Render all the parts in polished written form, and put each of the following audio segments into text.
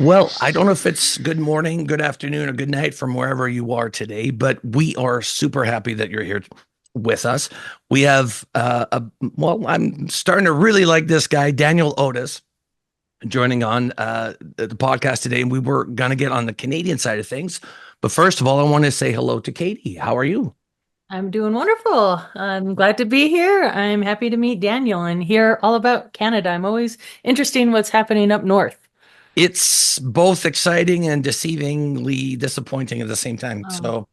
Well, I don't know if it's good morning, good afternoon, or good night from wherever you are today, but we are super happy that you're here with us. We have, I'm starting to really like this guy, Daniel Otis, joining on the podcast today. And we were going to get on the Canadian side of things. But first of all, I want to say hello to Katie. How are you? I'm doing wonderful. I'm glad to be here. I'm happy to meet Daniel and hear all about Canada. I'm always interested in what's happening up north. It's both exciting and deceivingly disappointing at the same time. Oh. So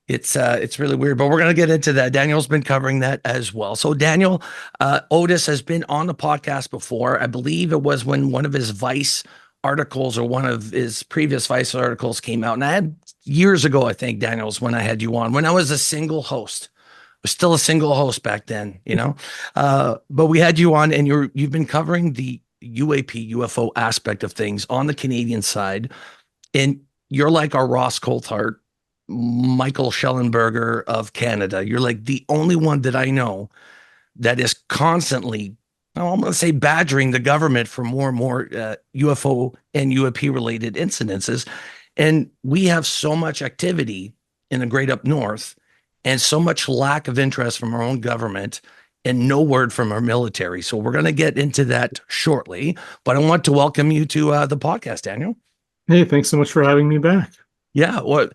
it's really weird, but we're gonna get into that. Daniel's been covering that as well. So Daniel Otis has been on the podcast before. I believe it was when one of his Vice articles or one of his previous Vice articles came out, and I had years ago. I think Daniel's when I had you on when I was a single host. I was still a single host back then, but we had you on, and you've been covering the UAP UFO aspect of things on the Canadian side. And you're like our Ross Coulthart, Michael Shellenberger of Canada. You're like the only one that I know that is constantly, I'm going to say, badgering the government for more and more UFO and UAP related incidences. And we have so much activity in the great up north and so much lack of interest from our own government and no word from our military. So we're going to get into that shortly, but I want to welcome you to the podcast, Daniel. Hey, thanks so much for having me back. Yeah, well,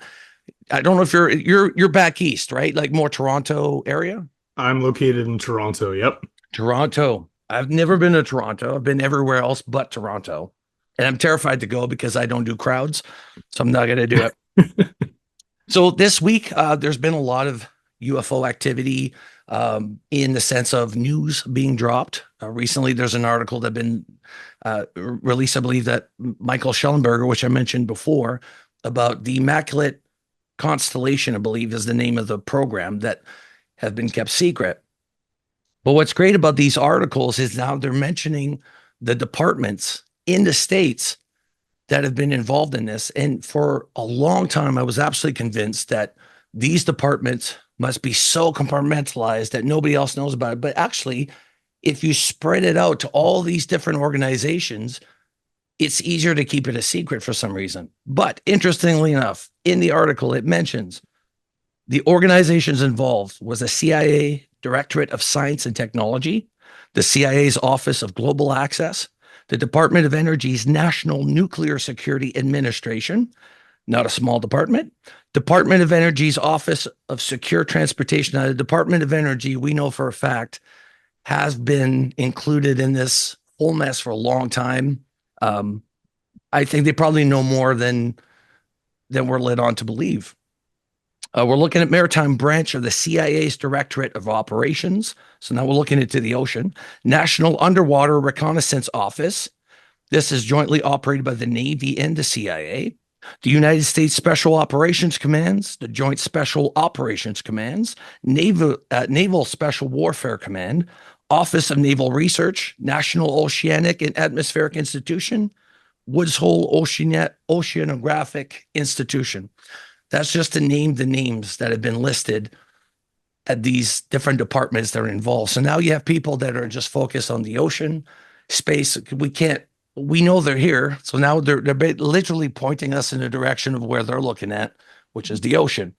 I don't know if you're back east, right? Like more Toronto area? I'm located in Toronto. Yep. Toronto. I've never been to Toronto. I've been everywhere else but Toronto. And I'm terrified to go because I don't do crowds. So I'm not going to do it. So this week, there's been a lot of UFO activity in the sense of news being dropped. Recently, there's an article that been released, I believe, that Michael Shellenberger, which I mentioned before, about the Immaculate Constellation, I believe is the name of the program, that have been kept secret. But what's great about these articles is now they're mentioning the departments in the States that have been involved in this. And for a long time, I was absolutely convinced that these departments must be so compartmentalized that nobody else knows about it. But actually, if you spread it out to all these different organizations, it's easier to keep it a secret for some reason. But interestingly enough, in the article, it mentions the organizations involved was the CIA Directorate of Science and Technology, the CIA's Office of Global Access, the Department of Energy's National Nuclear Security Administration, not a small department, Department of Energy's Office of Secure Transportation. Now, the Department of Energy, we know for a fact, has been included in this whole mess for a long time. I think they probably know more than we're led on to believe. We're looking at Maritime Branch of the CIA's Directorate of Operations. So now we're looking into the ocean. National Underwater Reconnaissance Office. This is jointly operated by the Navy and the CIA. The United States Special Operations Commands, the Joint Special Operations Commands, Naval Special Warfare Command, Office of Naval Research, National Oceanic and Atmospheric Institution, Woods Hole Oceanographic Institution. That's just to name the names that have been listed at these different departments that are involved. So now you have people that are just focused on the ocean, space. We know they're here. So now they're literally pointing us in the direction of where they're looking at, which is the ocean.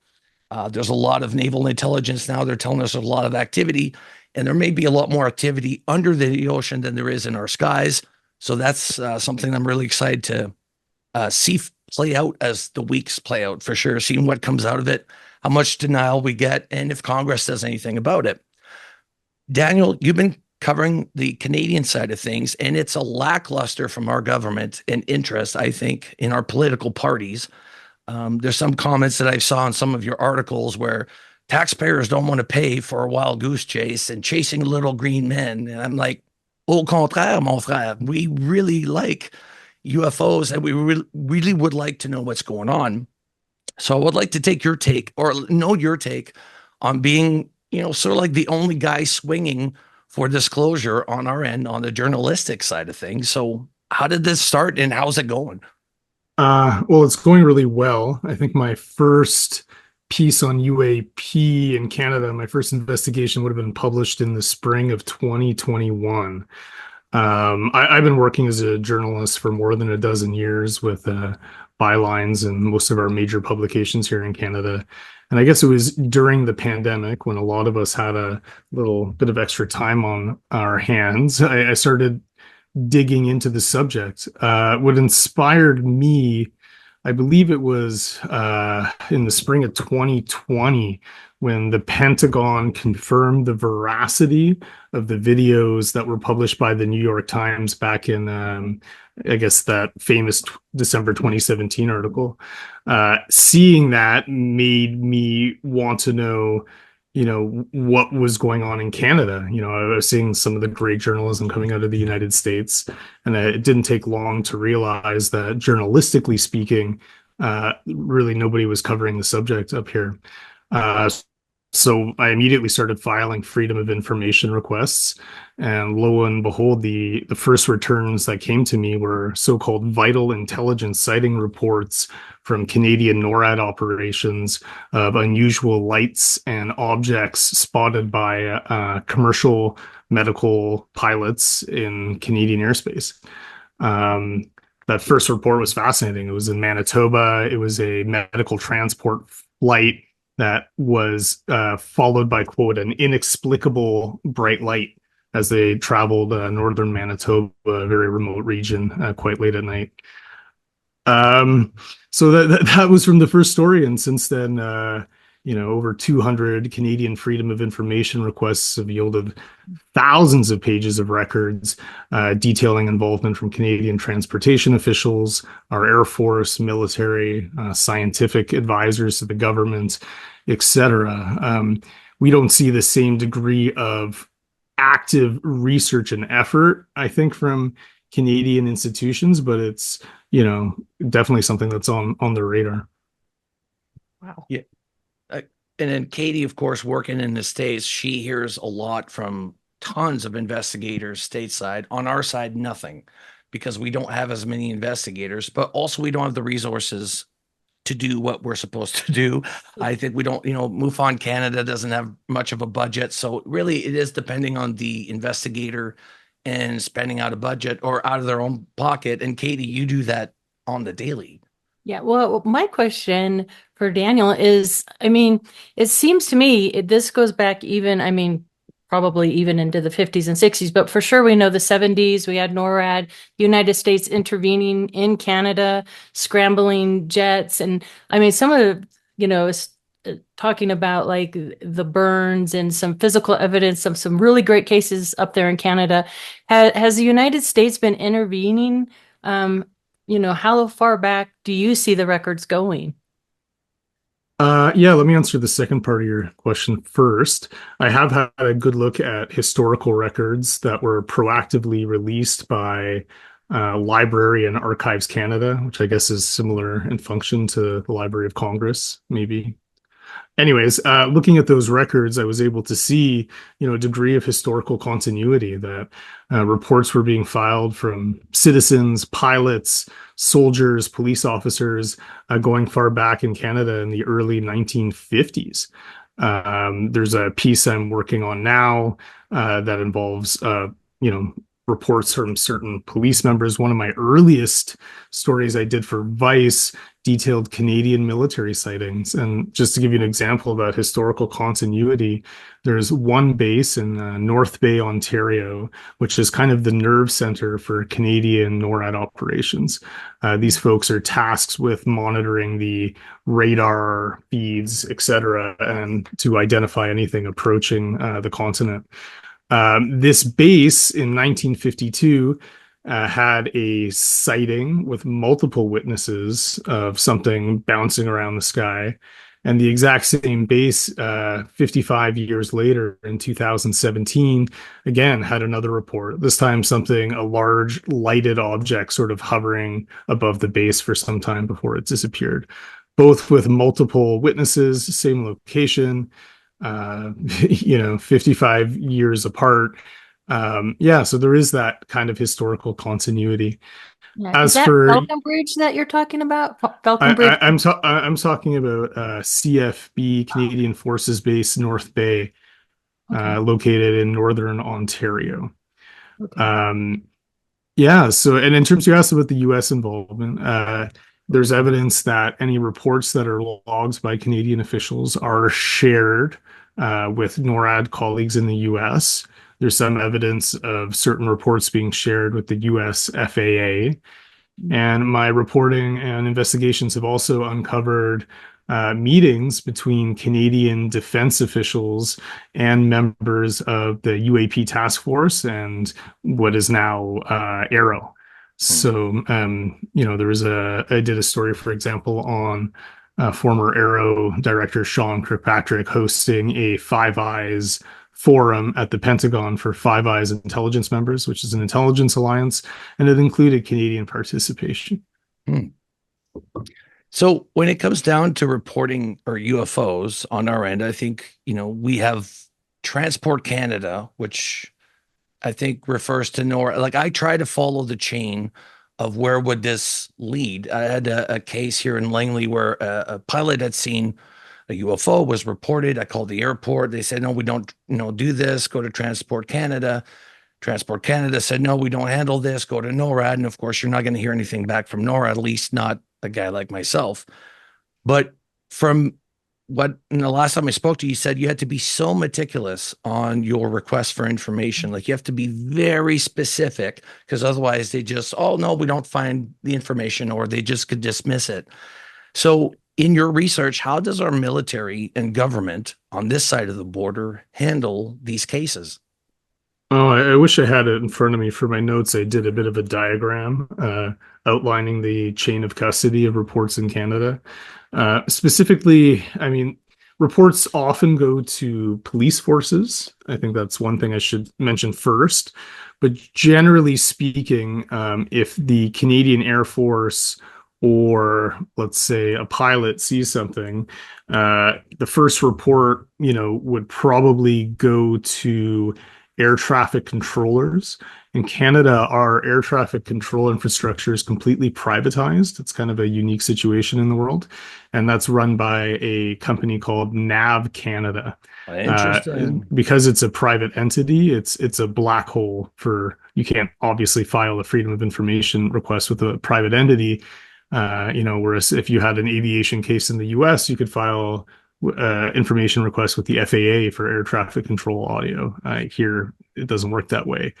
There's a lot of naval intelligence now. They're telling us there's a lot of activity, and there may be a lot more activity under the ocean than there is in our skies. So that's something I'm really excited to see play out as the weeks play out, for sure, seeing what comes out of it, how much denial we get, and if Congress does anything about it. Daniel, you've been covering the Canadian side of things, and it's a lackluster from our government and interest, I think, in our political parties. There's some comments that I saw in some of your articles where taxpayers don't want to pay for a wild goose chase and chasing little green men. And I'm like, au contraire, mon frère, we really like UFOs and we really would like to know what's going on. So I would like to take your take, or know your take, on being, sort of like the only guy swinging for disclosure on our end, on the journalistic side of things. So how did this start and how's it going? Well, it's going really well. I think my first piece on UAP in Canada, my first investigation, would have been published in the spring of 2021. I've been working as a journalist for more than a dozen years with bylines in most of our major publications here in Canada. And I guess it was during the pandemic when a lot of us had a little bit of extra time on our hands. I started digging into the subject. What inspired me, I believe it was in the spring of 2020 when the Pentagon confirmed the veracity of the videos that were published by the New York Times back in, I guess, that famous December 2017 article. Seeing that made me want to know, what was going on in Canada. I was seeing some of the great journalism coming out of the United States, and it didn't take long to realize that journalistically speaking, really nobody was covering the subject up here. So I immediately started filing freedom of information requests, and lo and behold, the first returns that came to me were so-called vital intelligence sighting reports from Canadian NORAD operations of unusual lights and objects spotted by commercial medical pilots in Canadian airspace. That first report was fascinating. It was in Manitoba. It was a medical transport flight that was followed by, quote, an inexplicable bright light as they traveled northern Manitoba, a very remote region, quite late at night. So that was from the first story. And since then, over 200 Canadian Freedom of Information requests have yielded thousands of pages of records detailing involvement from Canadian transportation officials, our Air Force, military, scientific advisors to the government, etc. We don't see the same degree of active research and effort, I think, from Canadian institutions, but it's, definitely something that's on the radar. Wow. Yeah. And then Katie, of course, working in the States, she hears a lot from tons of investigators stateside. On our side, nothing, because we don't have as many investigators, but also we don't have the resources to do what we're supposed to do. I think we don't, MUFON Canada doesn't have much of a budget. So really it is depending on the investigator and spending out a budget or out of their own pocket. And Katie, you do that on the daily. Yeah, well, my question for Daniel is, it seems to me this goes back even, probably even into the 50s and 60s, but for sure we know the 70s, we had NORAD, United States intervening in Canada, scrambling jets. And some of talking about like the burns and some physical evidence of some really great cases up there in Canada. Has the United States been intervening? How far back do you see the records going? Yeah, let me answer the second part of your question first. I have had a good look at historical records that were proactively released by Library and Archives Canada, which I guess is similar in function to the Library of Congress, maybe. Anyways, looking at those records, I was able to see, a degree of historical continuity that reports were being filed from citizens, pilots, soldiers, police officers, going far back in Canada in the early 1950s. There's a piece I'm working on now that involves, reports from certain police members. One of my earliest stories I did for Vice detailed Canadian military sightings. And just to give you an example about historical continuity, there's one base in North Bay, Ontario, which is kind of the nerve center for Canadian NORAD operations. These folks are tasked with monitoring the radar feeds, etc., and to identify anything approaching the continent. This base in 1952 had a sighting with multiple witnesses of something bouncing around the sky. And the exact same base 55 years later in 2017, again, had another report. This time a large lighted object sort of hovering above the base for some time before it disappeared. Both with multiple witnesses, same location, 55 years apart. So there is that kind of historical continuity. Yeah. As is that for Falcon Bridge that you're talking about? Falcon Bridge? I'm talking about CFB, Canadian Forces Base North Bay, located in northern Ontario. Okay. Yeah, so and in terms you asked about the US involvement, there's evidence that any reports that are logged by Canadian officials are shared with NORAD colleagues in the US. There's some evidence of certain reports being shared with the US FAA. And my reporting and investigations have also uncovered meetings between Canadian defense officials and members of the UAP task force and what is now Arrow. So, I did a story, for example, on former Arrow director Sean Kirkpatrick hosting a Five Eyes forum at the Pentagon for Five Eyes intelligence members, which is an intelligence alliance, and it included Canadian participation. So when it comes down to reporting or UFOs on our end, I think, we have Transport Canada, which I think refers to NORAD. Like I try to follow the chain of where would this lead. I had a case here in Langley where a pilot had seen a UFO, was reported. I called the airport. They said, no, we don't, do this. Go to Transport Canada. Transport Canada said, no, we don't handle this. Go to NORAD. And of course, you're not going to hear anything back from NORAD, at least not a guy like myself. But from what the last time I spoke to you, you said you had to be so meticulous on your request for information. Like you have to be very specific because otherwise they just, oh, no, we don't find the information, or they just could dismiss it. So in your research, how does our military and government on this side of the border handle these cases? Oh, I wish I had it in front of me for my notes. I did a bit of a diagram outlining the chain of custody of reports in Canada. Specifically, I mean, reports often go to police forces. I think that's one thing I should mention first. But generally speaking, if the Canadian Air Force or let's say a pilot sees something, the first report, would probably go to air traffic controllers. In Canada, our air traffic control infrastructure is completely privatized. It's kind of a unique situation in the world. And that's run by a company called NAV Canada. Interesting. Because it's a private entity, it's a black hole for, you can't obviously file a freedom of information request with a private entity. Whereas if you had an aviation case in the US, you could file information request with the FAA for air traffic control audio. Here, it doesn't work that way.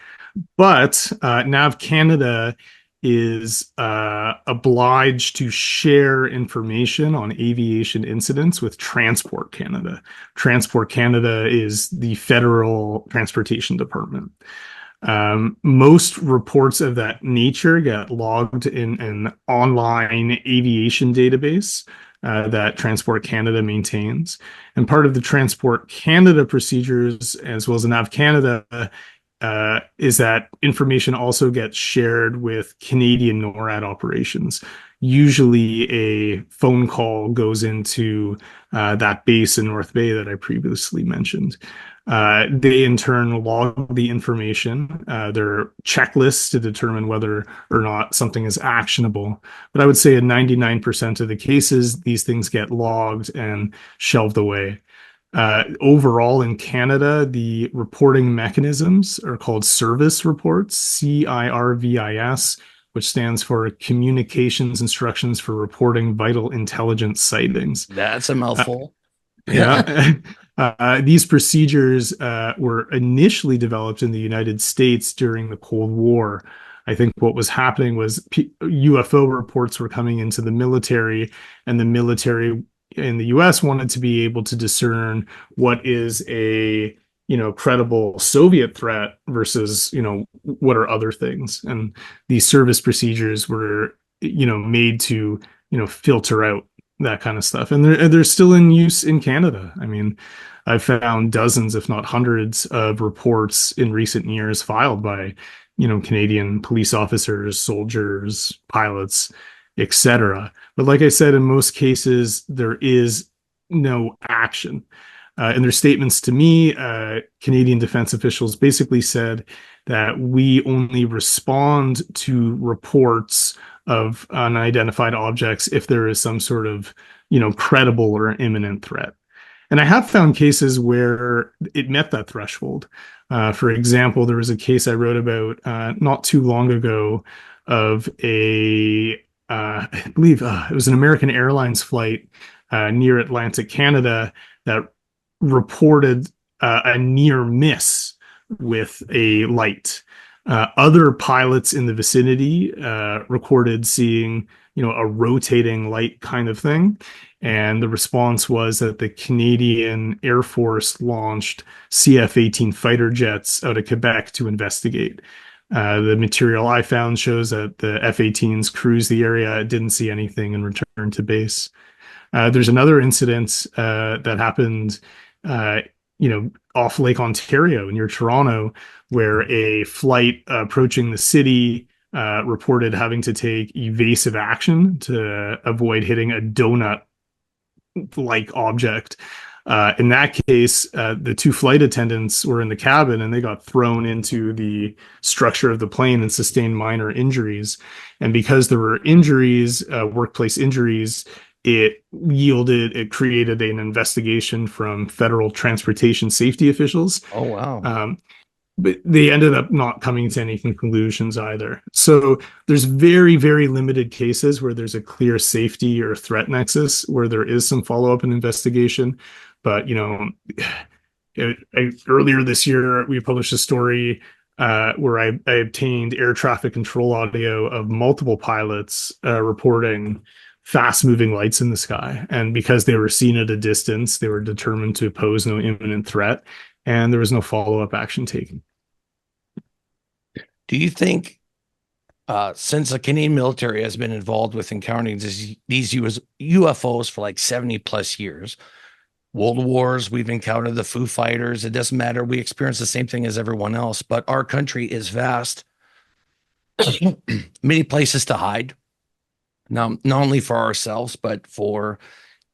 But NAV Canada is obliged to share information on aviation incidents with Transport Canada. Transport Canada is the federal transportation department. Most reports of that nature get logged in an online aviation database that Transport Canada maintains. And part of the Transport Canada procedures, as well as the NAV Canada, is that information also gets shared with Canadian NORAD operations. Usually a phone call goes into that base in North Bay that I previously mentioned. They in turn log the information. There are checklists to determine whether or not something is actionable. But I would say in 99% of the cases, these things get logged and shelved away. Overall in Canada, the reporting mechanisms are called service reports, CIRVIS, which stands for Communications Instructions for Reporting Vital Intelligence Sightings. That's a mouthful. Yeah. These procedures were initially developed in the United States during the Cold War. I think what was happening was UFO reports were coming into the military, and the military in the US wanted to be able to discern what is a credible Soviet threat versus what are other things. And these service procedures were made to filter out that kind of stuff. And they're still in use in Canada. I mean, I've found dozens, if not hundreds, of reports in recent years filed by Canadian police officers, soldiers, pilots, etc. But like I said, in most cases, there is no action. In their statements to me, Canadian defense officials basically said that we only respond to reports of unidentified objects if there is some sort of, credible or imminent threat. And I have found cases where it met that threshold. For example, there was a case I wrote about not too long ago of I believe it was an American Airlines flight near Atlantic Canada that reported a near miss with a light. Other pilots in the vicinity recorded seeing, a rotating light kind of thing. And the response was that the Canadian Air Force launched CF-18 fighter jets out of Quebec to investigate. The material I found shows that the F-18s cruised the area, didn't see anything, and returned to base. There's another incident that happened, off Lake Ontario near Toronto, where a flight approaching the city reported having to take evasive action to avoid hitting a donut-like object. In that case, the two flight attendants were in the cabin and they got thrown into the structure of the plane and sustained minor injuries. And because there were injuries, workplace injuries, it created an investigation from federal transportation safety officials. Oh, wow. But they ended up not coming to any conclusions either. So there's very, very limited cases where there's a clear safety or threat nexus where there is some follow-up and investigation. But, earlier this year, we published a story where I obtained air traffic control audio of multiple pilots reporting fast-moving lights in the sky. And because they were seen at a distance, they were determined to pose no imminent threat, and there was no follow-up action taken. Do you think, since the Canadian military has been involved with encountering these UFOs for like 70 plus years, world wars, we've encountered the Foo Fighters, it doesn't matter, we experience the same thing as everyone else, but our country is vast, many places to hide, now, not only for ourselves, but for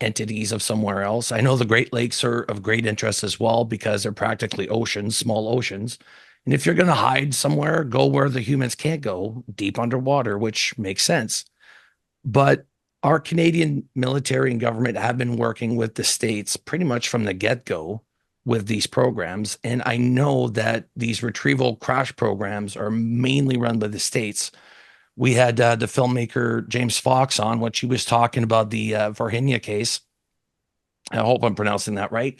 entities of somewhere else. I know the Great Lakes are of great interest as well because they're practically oceans, small oceans. And if you're going to hide somewhere, go where the humans can't go, deep underwater, which makes sense. But our Canadian military and government have been working with the states pretty much from the get-go with these programs. And I know that these retrieval crash programs are mainly run by the states. We had the filmmaker James Fox on when she was talking about the Virginia case. I hope I'm pronouncing that right.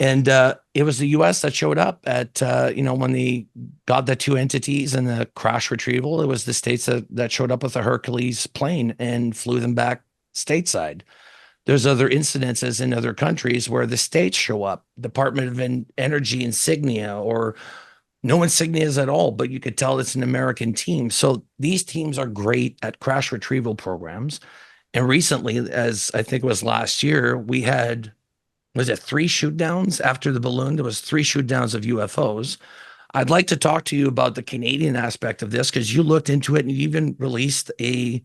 And it was the U.S. that showed up at, when they got the two entities and the crash retrieval, it was the states that showed up with a Hercules plane and flew them back stateside. There's other incidences in other countries where the states show up, Department of Energy insignia, or no insignias at all, but you could tell it's an American team. So these teams are great at crash retrieval programs. And recently, as I think it was last year, we had, was it 3 shootdowns after the balloon? There was 3 shootdowns of UFOs. I'd like to talk to you about the Canadian aspect of this because you looked into it and you even released a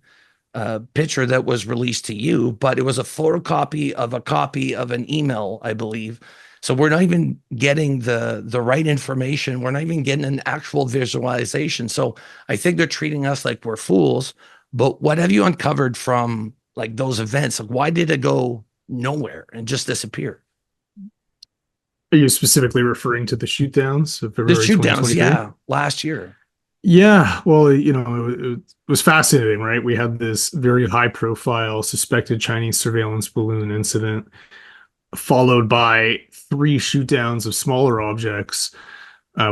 picture that was released to you, but it was a photocopy of a copy of an email, I believe. So we're not even getting the right information. We're not even getting an actual visualization. So I think they're treating us like we're fools. But what have you uncovered from like those events? Like, why did it go nowhere and just disappear? Are you specifically referring to the shootdowns of February The shootdowns, 2023? yeah, last year. Yeah, well, it was fascinating, right? We had this very high-profile suspected Chinese surveillance balloon incident, followed by 3 shootdowns of smaller objects.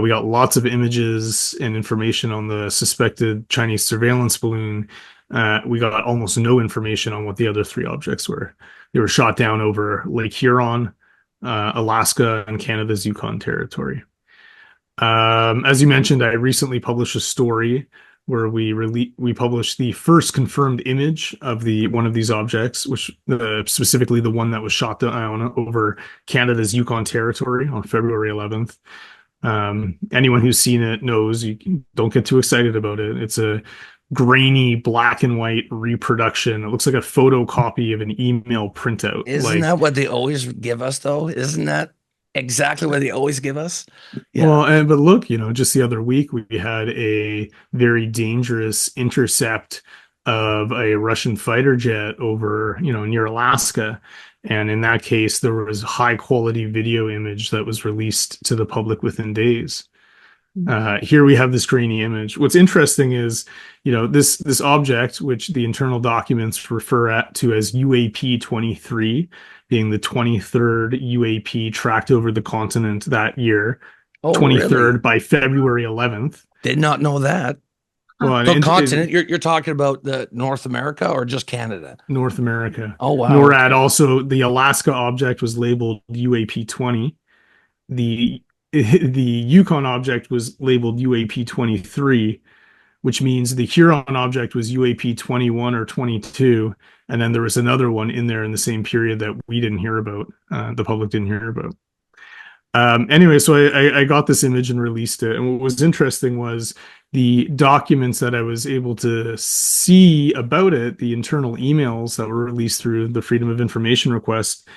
We got lots of images and information on the suspected Chinese surveillance balloon. We got almost no information on what the other 3 objects were. They were shot down over Lake Huron, Alaska, and Canada's Yukon Territory. As you mentioned, I recently published a story where we published the first confirmed image of one of these objects, which specifically the one that was shot down over Canada's Yukon Territory on February 11th. Anyone who's seen it knows you don't get too excited about it. It's a grainy black and white reproduction. It looks like a photocopy of an email printout. Isn't that what they always give us, though? Isn't that exactly what they always give us? Yeah. Well, but look, just the other week we had a very dangerous intercept of a Russian fighter jet over, near Alaska. And in that case, there was high quality video image that was released to the public within days. Here we have this grainy image. What's interesting is, this object, which the internal documents refer to as UAP-23, being the 23rd UAP tracked over the continent that year, 23rd really? by February 11th. Did not know that. Well, So continent, you're talking about the North America or just Canada? North America. Oh, wow. NORAD also, the Alaska object was labeled UAP-20. The Yukon object was labeled UAP-23, which means the Huron object was UAP-21 or 22, and then there was another one in there in the same period that we didn't hear about, the public didn't hear about. Anyway, so I got this image and released it, and what was interesting was the documents that I was able to see about it, the internal emails that were released through the Freedom of Information request.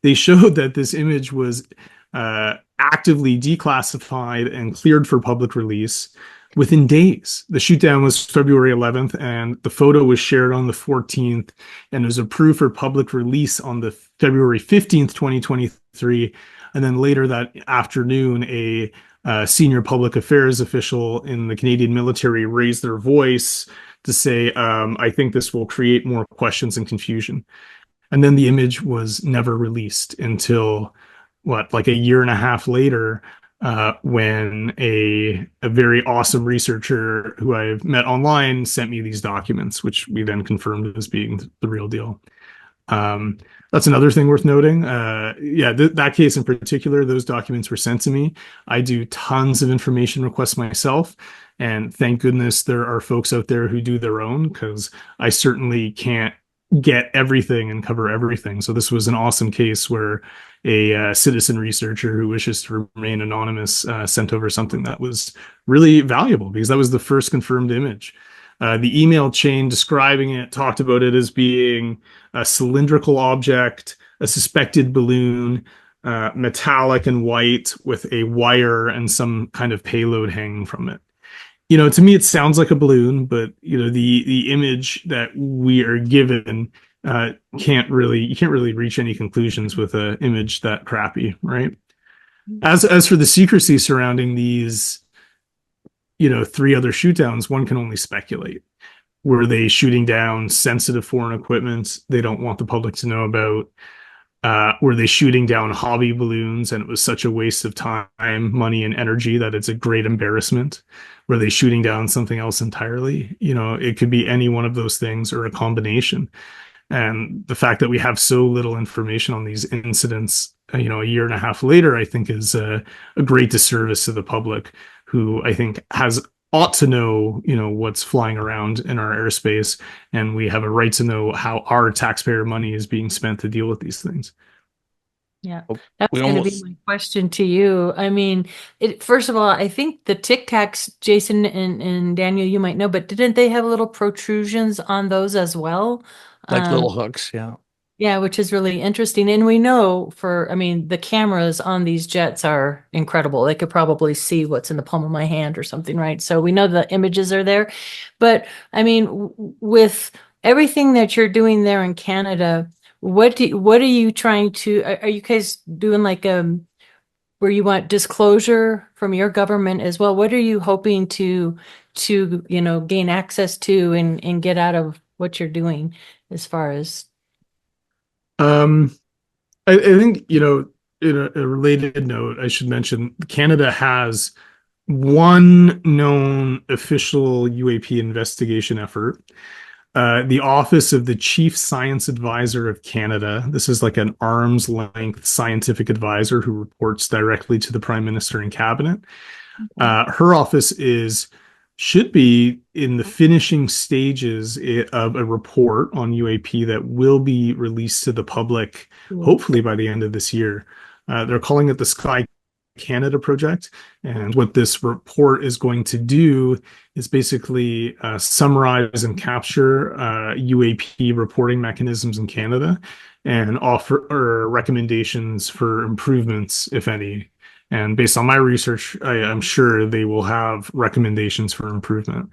They showed that this image was actively declassified and cleared for public release within days. The shootdown was February 11th, and the photo was shared on the 14th, and it was approved for public release on the February 15th, 2023. And then later that afternoon, a senior public affairs official in the Canadian military raised their voice to say, I think this will create more questions and confusion. And then the image was never released until like a year and a half later, when a very awesome researcher who I've met online sent me these documents, which we then confirmed as being the real deal. That's another thing worth noting. That case in particular, those documents were sent to me. I do tons of information requests myself, and thank goodness there are folks out there who do their own, because I certainly can't get everything and cover everything. So this was an awesome case where a citizen researcher who wishes to remain anonymous sent over something that was really valuable, because that was the first confirmed image. The email chain describing it talked about it as being a cylindrical object, a suspected balloon, metallic and white, with a wire and some kind of payload hanging from it. To me, it sounds like a balloon, but the image that we are given you can't really reach any conclusions with an image that crappy, right? As for the secrecy surrounding these, three other shootdowns, one can only speculate. Were they shooting down sensitive foreign equipment they don't want the public to know about? Were they shooting down hobby balloons and it was such a waste of time, money, and energy that it's a great embarrassment? Were they shooting down something else entirely? It could be any one of those things or a combination. And the fact that we have so little information on these incidents, a year and a half later, I think is a great disservice to the public, who I think ought to know, what's flying around in our airspace, and we have a right to know how our taxpayer money is being spent to deal with these things. Yeah, that's going to be my question to you. I mean, first of all, I think the Tic Tacs, Jason and Daniel, you might know, but didn't they have little protrusions on those as well? Like little hooks, yeah. Yeah, which is really interesting. And we know the cameras on these jets are incredible. They could probably see what's in the palm of my hand or something, right? So we know the images are there. But with everything that you're doing there in Canada, what are you trying to, are you guys doing like where you want disclosure from your government as well? What are you hoping to gain access to and get out of what you're doing as far as? I think, in a related note, I should mention Canada has one known official UAP investigation effort. The Office of the Chief Science Advisor of Canada. This is like an arm's length scientific advisor who reports directly to the Prime Minister and Cabinet. Her office should be in the finishing stages of a report on UAP that will be released to the public, hopefully by the end of this year. They're calling it the Sky Canada Project. And what this report is going to do is basically summarize and capture UAP reporting mechanisms in Canada and offer recommendations for improvements, if any. And based on my research, I'm sure they will have recommendations for improvement.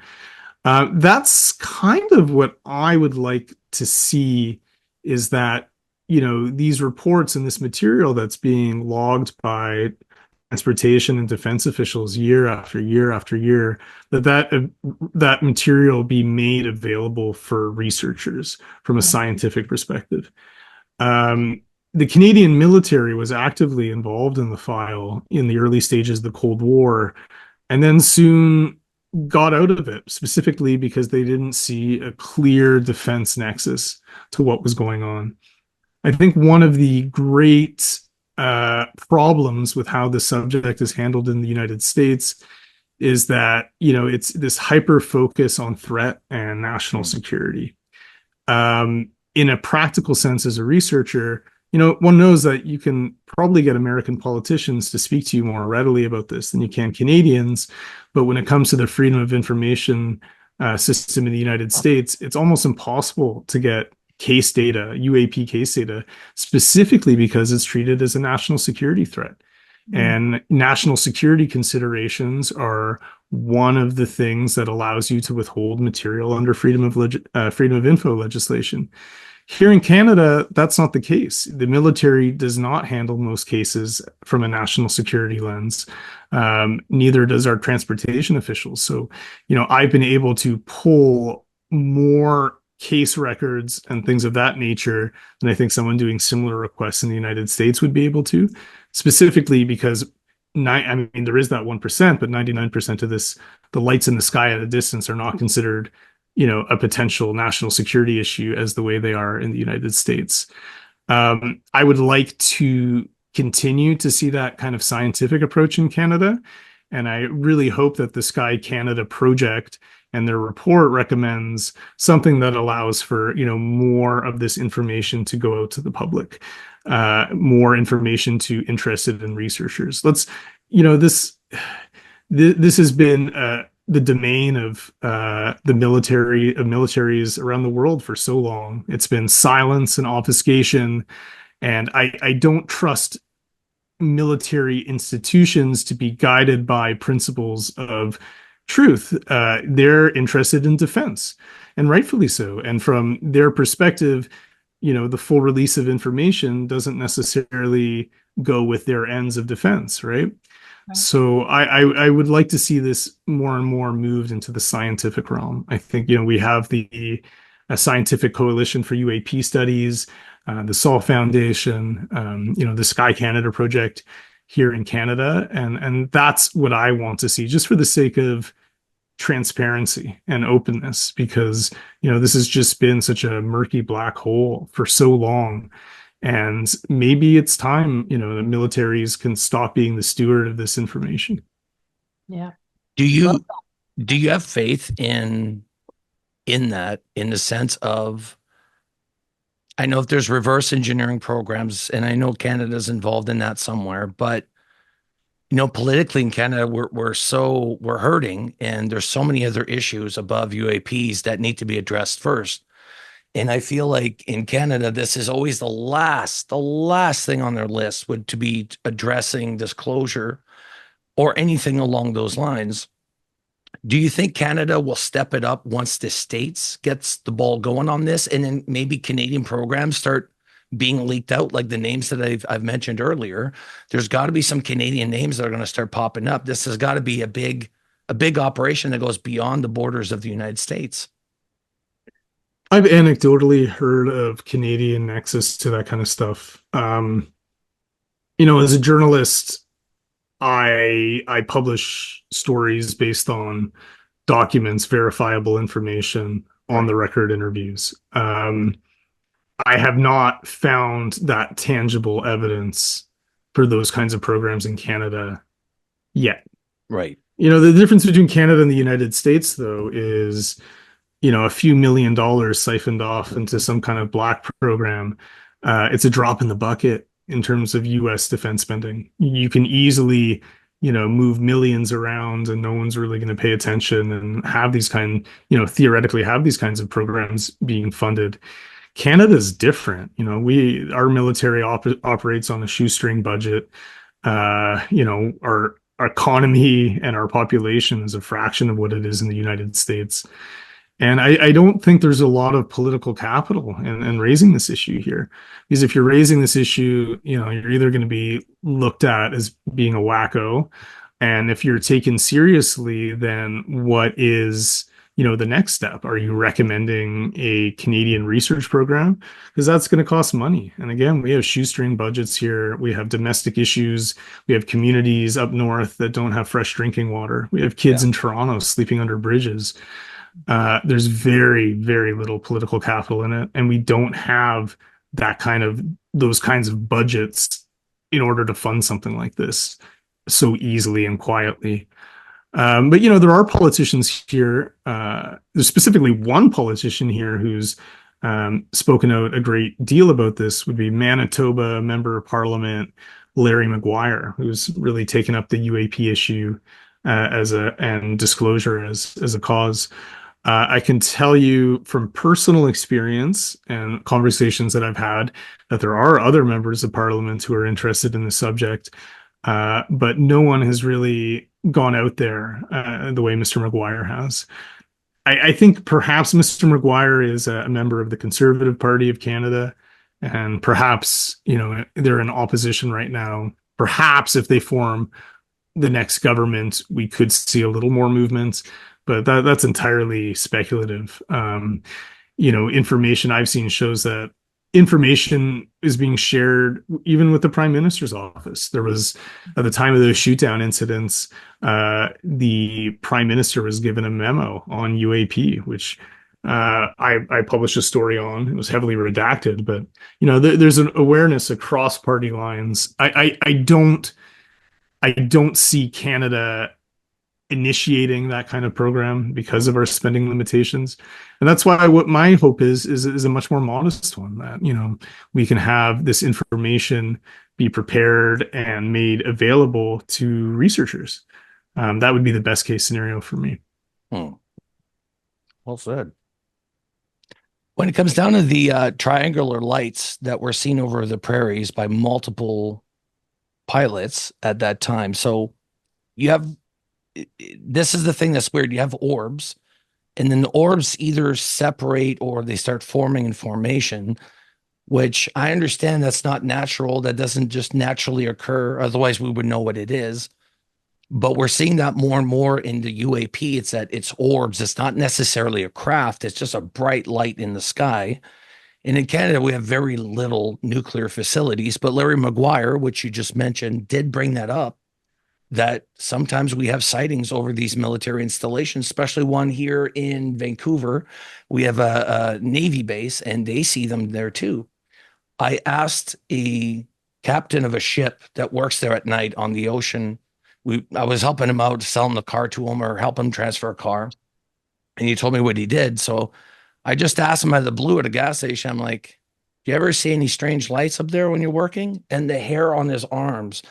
That's kind of what I would like to see is that, these reports and this material that's being logged by transportation and defense officials year after year after year, that material be made available for researchers from a scientific perspective. The Canadian military was actively involved in the file in the early stages of the Cold War, and then soon got out of it, specifically because they didn't see a clear defense nexus to what was going on. I think one of the great problems with how this subject is handled in the United States is that, it's this hyper focus on threat and national security. In a practical sense, as a researcher, one knows that you can probably get American politicians to speak to you more readily about this than you can Canadians. But when it comes to the freedom of information system in the United States, it's almost impossible to get case data, UAP case data, specifically because it's treated as a national security threat. And national security considerations are one of the things that allows you to withhold material under freedom of info legislation. Here in Canada, that's not the case. The military does not handle most cases from a national security lens. Neither does our transportation officials. So, I've been able to pull more case records and things of that nature than I think someone doing similar requests in the United States would be able to, specifically because there is that 1%, but 99% of this, the lights in the sky at a distance, are not considered a potential national security issue as the way they are in the United States. I would like to continue to see that kind of scientific approach in Canada. And I really hope that the Sky Canada project and their report recommends something that allows for, more of this information to go out to the public, more information to interested in researchers. This has been the domain of the militaries around the world for so long. It's been silence and obfuscation, and I don't trust military institutions to be guided by principles of truth. They're interested in defense, and rightfully so. And from their perspective, the full release of information doesn't necessarily go with their ends of defense, right? So I would like to see this more and more moved into the scientific realm. I think, we have the Scientific Coalition for UAP Studies, the Sol Foundation, the Sky Canada project here in Canada. And that's what I want to see, just for the sake of transparency and openness, because, this has just been such a murky black hole for so long. And maybe it's time, the militaries can stop being the steward of this information. Yeah. Do you have faith in that, in the sense of, I know if there's reverse engineering programs, and I know Canada's involved in that somewhere, but politically in Canada, we're hurting, and there's so many other issues above UAPs that need to be addressed first. And I feel like in Canada, this is always the last thing on their list would to be addressing disclosure or anything along those lines. Do you think Canada will step it up once the States gets the ball going on this, and then maybe Canadian programs start being leaked out, like the names that I've mentioned earlier? There's got to be some Canadian names that are going to start popping up. This has got to be a big operation that goes beyond the borders of the United States. I've anecdotally heard of Canadian nexus to that kind of stuff. As a journalist, I publish stories based on documents, verifiable information, on the record interviews. I have not found that tangible evidence for those kinds of programs in Canada yet. Right. The difference between Canada and the United States, though, is a few $1 million siphoned off into some kind of black program. It's a drop in the bucket in terms of US defense spending. You can easily, move millions around, and no one's really going to pay attention and have these theoretically have these kinds of programs being funded. Canada's different. Our military operates on a shoestring budget. Our economy and our population is a fraction of what it is in the United States. And I don't think there's a lot of political capital in raising this issue here. Because if you're raising this issue, you're either going to be looked at as being a wacko. And if you're taken seriously, then what is, the next step? Are you recommending a Canadian research program? Because that's going to cost money. And again, we have shoestring budgets here. We have domestic issues. We have communities up north that don't have fresh drinking water. We have kids in Toronto sleeping under bridges. There's very, very little political capital in it, and we don't have those kinds of budgets in order to fund something like this so easily and quietly. But there are politicians here. There's specifically one politician here who's spoken out a great deal about this. Would be Manitoba Member of Parliament Larry Maguire, who's really taken up the UAP issue and disclosure as a cause. I can tell you from personal experience and conversations that I've had that there are other members of parliament who are interested in the subject, but no one has really gone out there the way Mr. Maguire has. I think perhaps Mr. Maguire is a member of the Conservative Party of Canada, and perhaps, they're in opposition right now. Perhaps if they form the next government, we could see a little more movement. But that's entirely speculative. Information I've seen shows that information is being shared even with the Prime Minister's office. There was, at the time of those shootdown incidents, the Prime Minister was given a memo on UAP, which I published a story on. It was heavily redacted, but there's an awareness across party lines. I don't see Canada initiating that kind of program because of our spending limitations. And that's why what my hope is a much more modest one, that, we can have this information be prepared and made available to researchers. That would be the best case scenario for me. Well said. When it comes down to the triangular lights that were seen over the prairies by multiple pilots at that time. So this is the thing that's weird. You have orbs, and then the orbs either separate or they start forming in formation, which I understand that's not natural. That doesn't just naturally occur. Otherwise, we would know what it is. But we're seeing that more and more in the UAP. It's that it's orbs. It's not necessarily a craft. It's just a bright light in the sky. And in Canada, we have very little nuclear facilities. But Larry Maguire, which you just mentioned, did bring that up, that sometimes we have sightings over these military installations, especially one here in Vancouver. We have a Navy base, and they see them there too. I asked a captain of a ship that works there at night on the ocean. I was helping him out, selling the car to him or help him transfer a car. And he told me what he did. So I just asked him out of the blue at a gas station. I'm like, do you ever see any strange lights up there when you're working? And the hair on his arms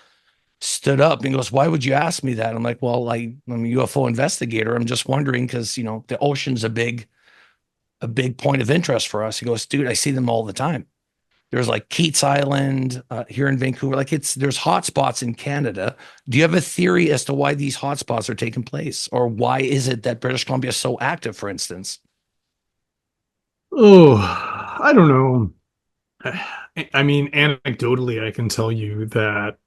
stood up, and he goes, why would you ask me that? I'm like, well, I'm a UFO investigator. I'm just wondering because, the ocean's a big point of interest for us. He goes, dude, I see them all the time. There's like Keats Island here in Vancouver. There's hotspots in Canada. Do you have a theory as to why these hotspots are taking place? Or why is it that British Columbia is so active, for instance? Oh, I don't know. I mean, anecdotally, I can tell you that,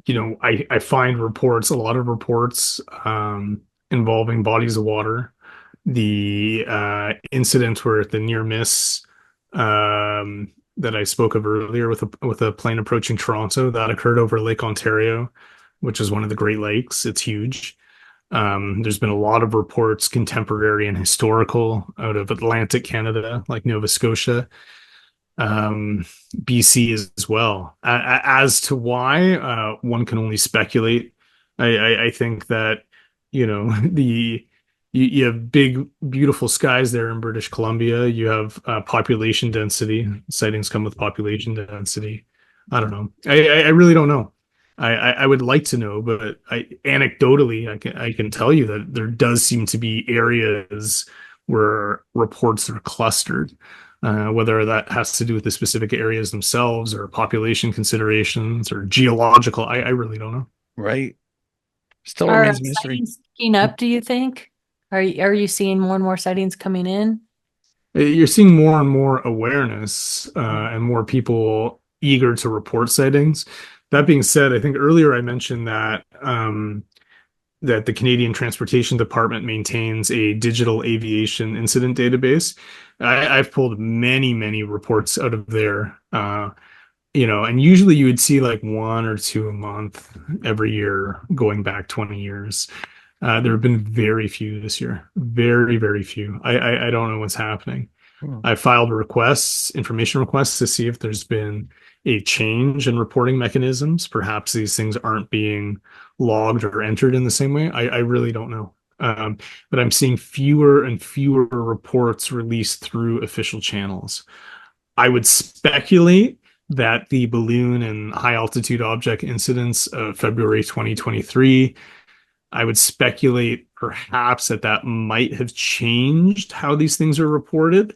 I find a lot of reports involving bodies of water. The incident where the near miss that I spoke of earlier with a plane approaching Toronto, that occurred over Lake Ontario, which is one of the Great Lakes. It's huge. There's been a lot of reports, contemporary and historical, out of Atlantic Canada, like Nova Scotia, BC as well. As to why, one can only speculate. I think that, you have big, beautiful skies there in British Columbia. You have population density. Sightings come with population density. I don't know. I really don't know. I would like to know, but anecdotally, I can tell you that there does seem to be areas where reports are clustered. Whether that has to do with the specific areas themselves or population considerations or geological, I really don't know. Right. Still Are remains a mystery. sightings picking up, do you think? Are you seeing more and more sightings coming in? You're seeing more and more awareness and more people eager to report sightings. That being said, I think earlier I mentioned that that the Canadian Transportation Department maintains a digital aviation incident database. I've pulled many, many reports out of there. And usually you would see like one or two a month every year going back 20 years. There have been very few this year. Very, very few. I don't know what's happening. Hmm. I filed information requests to see if there's been a change in reporting mechanisms. Perhaps these things aren't being logged or entered in the same way. I really don't know. But I'm seeing fewer and fewer reports released through official channels. I would speculate that the balloon and high altitude object incidents of February 2023, I would speculate perhaps that might have changed how these things are reported,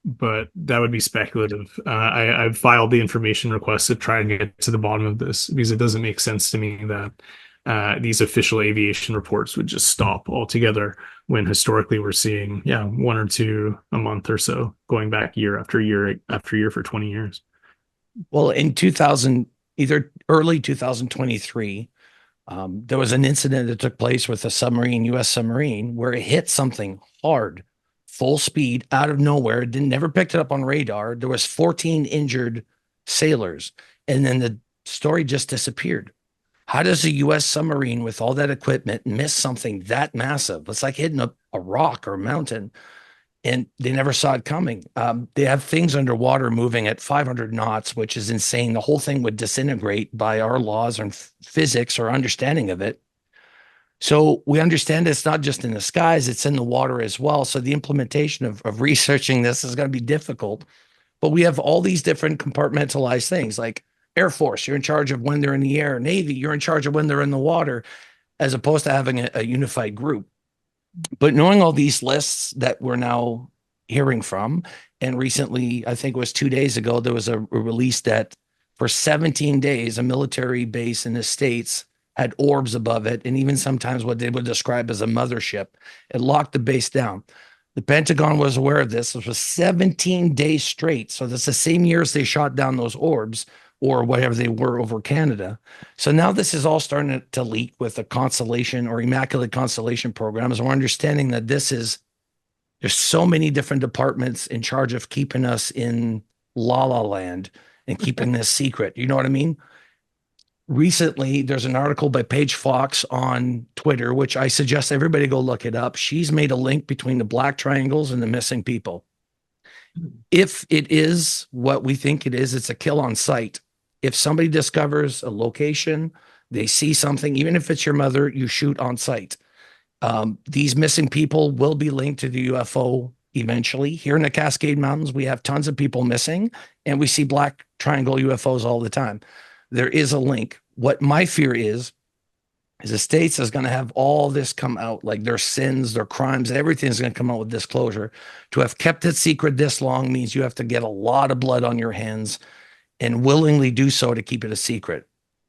but that would be speculative. I've filed the information request to try and get to the bottom of this because it doesn't make sense to me that these official aviation reports would just stop altogether when historically we're seeing, one or two a month or so going back year after year after year for 20 years. Well, in 2000, either early 2023, there was an incident that took place with a submarine, U.S. submarine, where it hit something hard, full speed, out of nowhere. It never picked it up on radar. There was 14 injured sailors, and then the story just disappeared. How does a U.S. submarine with all that equipment miss something that massive? It's like hitting a rock or a mountain, and they never saw it coming. They have things underwater moving at 500 knots, which is insane. The whole thing would disintegrate by our laws and physics or understanding of it. So we understand it's not just in the skies, it's in the water as well. So the implementation of researching this is going to be difficult. But we have all these different compartmentalized things like Air Force, you're in charge of when they're in the air. Navy, you're in charge of when they're in the water, as opposed to having a unified group. But knowing all these lists that we're now hearing from, and recently, I think it was 2 days ago, there was a release that for 17 days, a military base in the States had orbs above it, and even sometimes what they would describe as a mothership. It locked the base down. The Pentagon was aware of this. This was 17 days straight. So that's the same years they shot down those orbs or whatever they were over Canada. So now this is all starting to leak with the Constellation or Immaculate Constellation programs. We're understanding that there's so many different departments in charge of keeping us in la la land and keeping this secret. You know what I mean? Recently, there's an article by Paige Fox on Twitter, which I suggest everybody go look it up. She's made a link between the black triangles and the missing people. If it is what we think it is, it's a kill on sight. If somebody discovers a location, they see something, even if it's your mother, you shoot on sight. These missing people will be linked to the UFO eventually. Here in the Cascade Mountains, we have tons of people missing, and we see black triangle UFOs all the time. There is a link. What my fear is the States is going to have all this come out, like their sins, their crimes, everything's going to come out with disclosure. To have kept it secret this long means you have to get a lot of blood on your hands and willingly do so to keep it a secret.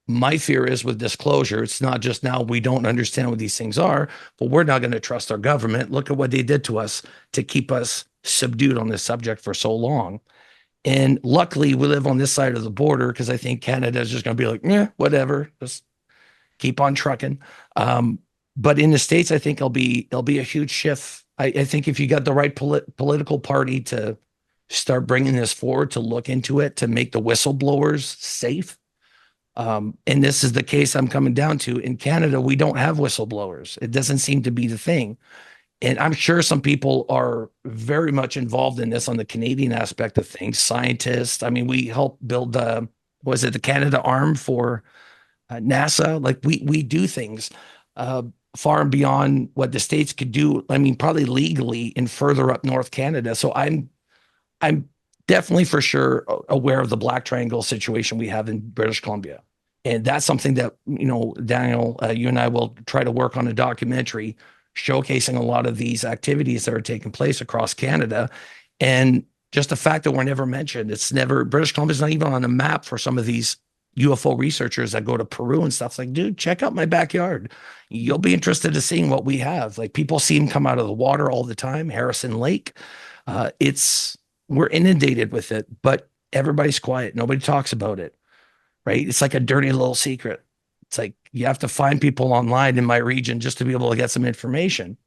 My fear is with disclosure, it's not just now we don't understand what these things are, but we're not going to trust our government. Look at what they did to us to keep us subdued on this subject for so long. And luckily, we live on this side of the border because I think Canada is just going to be like, whatever, just keep on trucking. But in the States, I think it'll be a huge shift. I think if you got the right political party to start bringing this forward, to look into it, to make the whistleblowers safe. And this is the case I'm coming down to. In Canada, we don't have whistleblowers. It doesn't seem to be the thing. And I'm sure some people are very much involved in this on the Canadian aspect of things. Scientists. I mean, we helped build the Canada arm for NASA. Like we do things far and beyond what the States could do. I mean, probably legally in further up North Canada. So I'm definitely for sure aware of the Black Triangle situation we have in British Columbia. And that's something that, Daniel, you and I will try to work on a documentary showcasing a lot of these activities that are taking place across Canada. And just the fact that we're never mentioned, British Columbia is not even on the map for some of these UFO researchers that go to Peru and stuff. It's like, dude, check out my backyard. You'll be interested in seeing what we have. Like, people see them come out of the water all the time. Harrison Lake. We're inundated with it, but everybody's quiet. Nobody talks about it, right? It's like a dirty little secret. It's like you have to find people online in my region just to be able to get some information.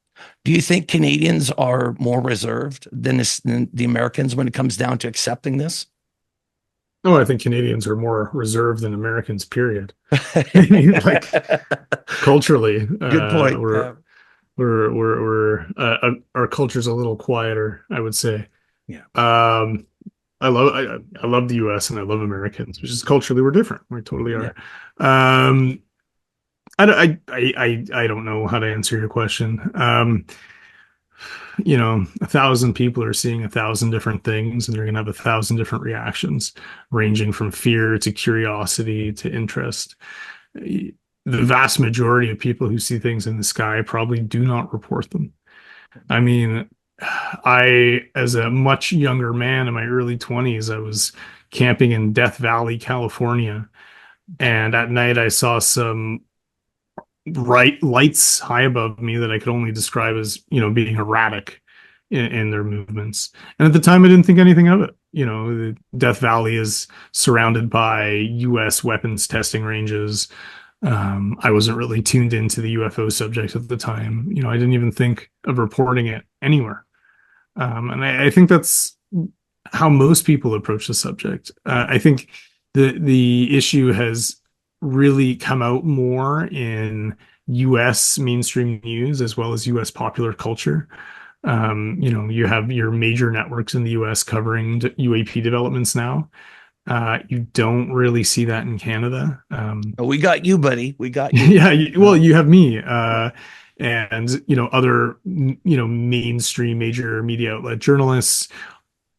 Do you think Canadians are more reserved than the Americans when it comes down to accepting this? Oh, I think Canadians are more reserved than Americans, period. I mean, like, culturally, Good point. our culture's a little quieter, I would say. Yeah. I love the US and I love Americans, which is culturally we're different. We totally are. Yeah. I don't know how to answer your question. 1,000 people are seeing 1,000 different things, and they're going to have 1,000 different reactions, ranging from fear to curiosity to interest. The vast majority of people who see things in the sky probably do not report them. I mean, as a much younger man in my early 20s, I was camping in Death Valley, California, and at night I saw some bright lights high above me that I could only describe as, being erratic in their movements. And at the time, I didn't think anything of it. The Death Valley is surrounded by U.S. weapons testing ranges. I wasn't really tuned into the UFO subject at the time. I didn't even think of reporting it anywhere. And I think that's how most people approach the subject. I think the issue has really come out more in US mainstream news as well as US popular culture. You have your major networks in the US covering UAP developments now. You don't really see that in Canada. We got you, buddy. We got you. Yeah, you have me. And other mainstream major media outlet journalists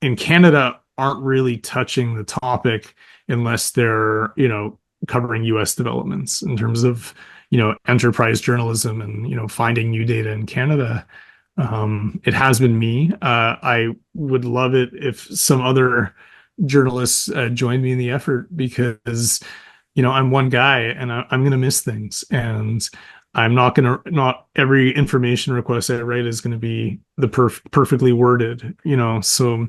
in Canada aren't really touching the topic unless they're covering US developments in terms of enterprise journalism and finding new data in Canada. It has been me. I would love it if some other journalists joined me in the effort, because I'm one guy and I'm going to miss things, and not every information request I write is going to be the perfectly worded, so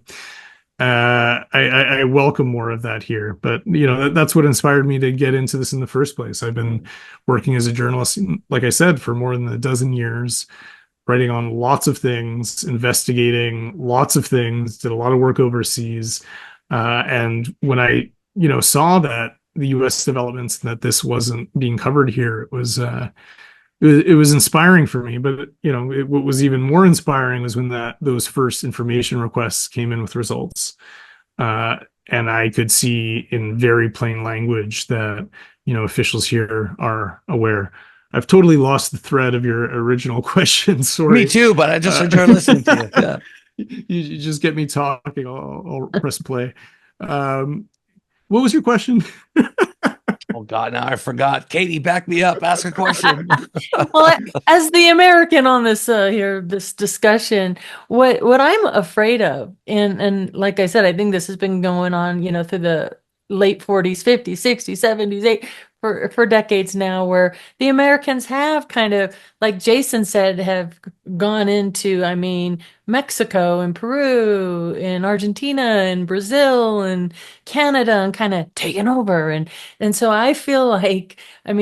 I welcome more of that here. But that's what inspired me to get into this in the first place. I've been working as a journalist, like I said, for more than a dozen years, writing on lots of things, investigating lots of things, did a lot of work overseas. And when I saw that the US developments, that this wasn't being covered here, it was inspiring for me. But what was even more inspiring was when those first information requests came in with results, and I could see in very plain language that officials here are aware. I've totally lost the thread of your original question. Sorry. Me too, but I just enjoyed listening to you. Yeah. You just get me talking. I'll press play. What was your question? Oh God, now I forgot. Katie, back me up. Ask a question. Well, as the American on this this discussion, what I'm afraid of, and like I said, I think this has been going on, through the late 40s, 50s, 60s, 70s, 80s, for decades now, where the Americans have kind of, like Jason said, have gone into, Mexico and Peru and Argentina and Brazil and Canada and kind of taken over. And so I feel like, I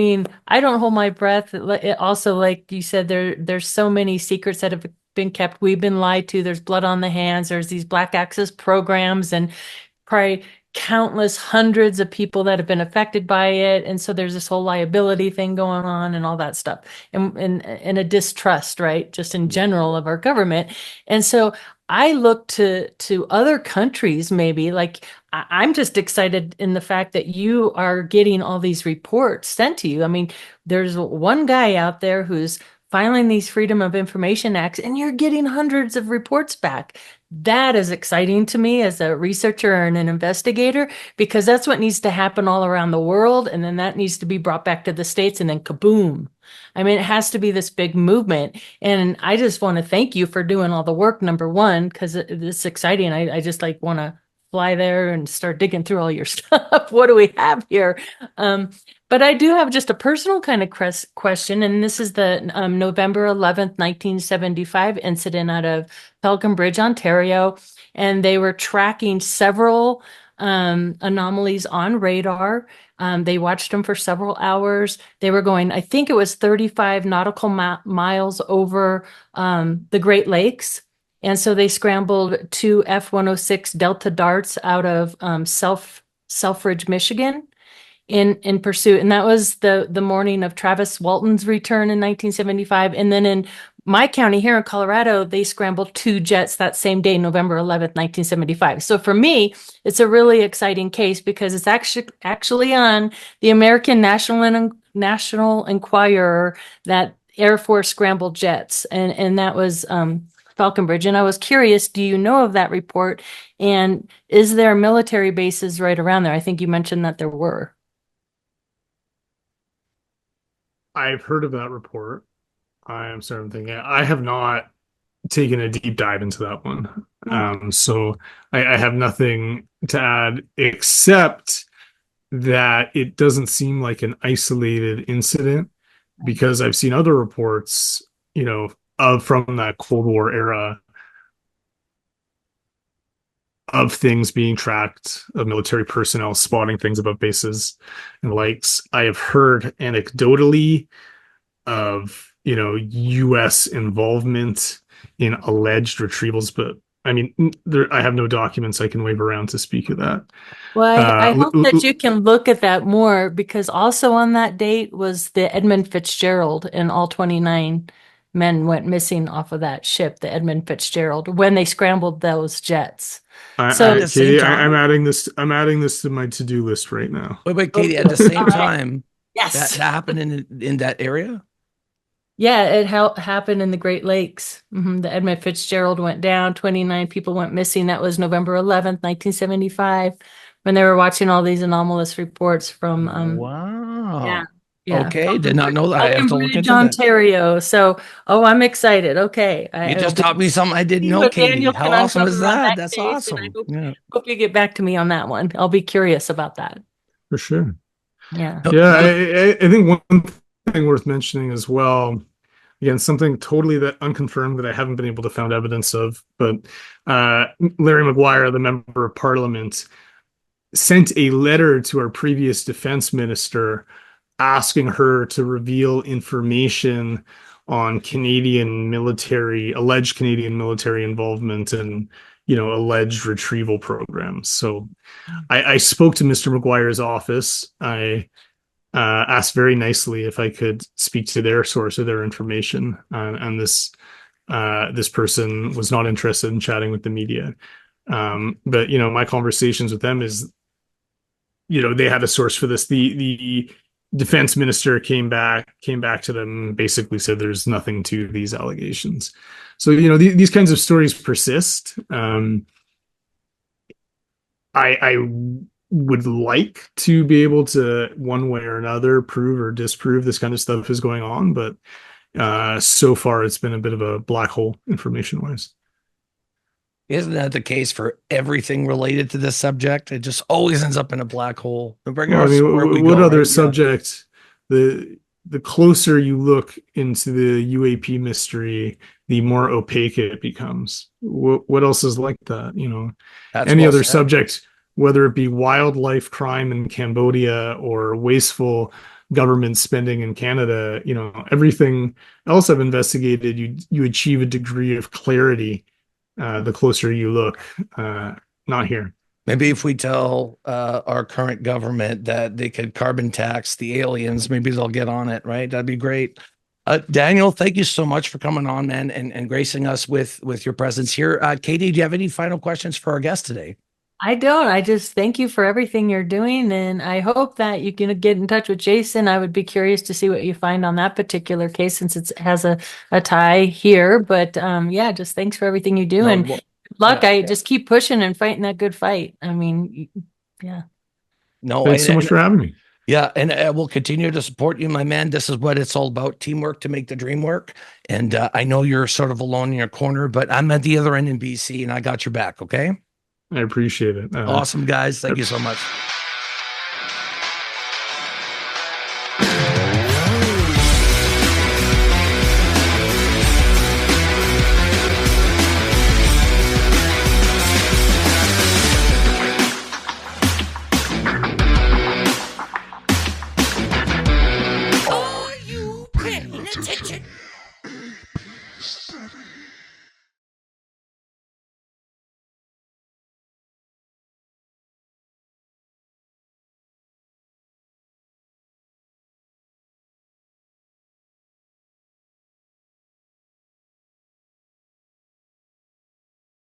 don't hold my breath. Also, like you said, there's so many secrets that have been kept. We've been lied to. There's blood on the hands. There's these black access programs, and probably countless hundreds of people that have been affected by it. And so there's this whole liability thing going on and all that stuff, and a distrust, right, just in general, of our government. And so I look to other countries, maybe, like, I'm just excited in the fact that you are getting all these reports sent to you. There's one guy out there who's filing these Freedom of Information Acts, and you're getting hundreds of reports back. That is exciting to me as a researcher and an investigator, because that's what needs to happen all around the world. And then that needs to be brought back to the States, and then kaboom. It has to be this big movement. And I just want to thank you for doing all the work, number one, because it's exciting. I just want to fly there and start digging through all your stuff. What do we have here? But I do have just a personal kind of question, and this is the November 11th, 1975 incident out of Falcon Bridge, Ontario, and they were tracking several anomalies on radar. They watched them for several hours. They were going, I think it was 35 nautical miles over the Great Lakes. And so they scrambled two F-106 Delta Darts out of Selfridge, Michigan in pursuit. And that was the morning of Travis Walton's return in 1975. And then in my county here in Colorado, they scrambled two jets that same day, November 11th, 1975. So for me, it's a really exciting case because it's actually on the American National Enquirer that Air Force scrambled jets. And that was Falcon Bridge. And I was curious, do you know of that report? And is there military bases right around there? I think you mentioned that there were. I've heard of that report. I'm sorry, I'm thinking. I have not taken a deep dive into that one. So I have nothing to add except that it doesn't seem like an isolated incident because I've seen other reports, from that Cold War era of things being tracked, of military personnel spotting things above bases and lakes. I have heard anecdotally of, U.S. involvement in alleged retrievals, but I mean, I have no documents I can wave around to speak of that. Well, I hope that you can look at that more because also on that date was the Edmund Fitzgerald, and all 29 men went missing off of that ship, the Edmund Fitzgerald, when they scrambled those jets. Katie, I'm adding this to my to-do list right now. Wait, Katie, at the same time, yes, that happened in that area? Yeah, it happened in the Great Lakes. The Edmund Fitzgerald went down. 29 people went missing. That was November 11th, 1975, when they were watching all these anomalous reports from. Wow. Yeah. Okay, did not know that. I have to look into Ontario. So, I'm excited. Okay. You just taught me something I didn't know, Katie. Daniel, how awesome is that? That's awesome. I hope you get back to me on that one. I'll be curious about that. For sure. Yeah. Yeah, I think one thing worth mentioning as well, again, something totally that unconfirmed that I haven't been able to find evidence of, but Larry Maguire, the member of parliament, sent a letter to our previous defense minister asking her to reveal information on alleged Canadian military involvement and, alleged retrieval programs. So I spoke to Mr. Maguire's office. I asked very nicely if I could speak to their source of their information, and this person was not interested in chatting with the media. But my conversations with them is, they had a source for this. The defense minister came back to them and basically said there's nothing to these allegations. So these kinds of stories persist. I would like to be able to, one way or another, prove or disprove this kind of stuff is going on, but so far it's been a bit of a black hole information wise. Isn't that the case for everything related to this subject? It just always ends up in a black hole. What other subject? The closer you look into the UAP mystery, the more opaque it becomes. What else is like that? Any other subject, whether it be wildlife crime in Cambodia or wasteful government spending in Canada, everything else I've investigated, you achieve a degree of clarity the closer you look. Not here. Maybe if we tell our current government that they could carbon tax the aliens, maybe they'll get on it, right? That'd be great. Daniel, thank you so much for coming on, man, and gracing us with your presence here. Katie, do you have any final questions for our guest today? I don't. I just thank you for everything you're doing, and I hope that you can get in touch with Jason. I would be curious to see what you find on that particular case since it has a tie here. But just thanks for everything you do, and good luck. I just keep pushing and fighting that good fight. I mean, yeah. No, thanks so much for having me. Yeah, and we'll continue to support you, my man. This is what it's all about: teamwork to make the dream work. And I know you're sort of alone in your corner, but I'm at the other end in BC, and I got your back. Okay. I appreciate it. Awesome, guys. Thank you so much.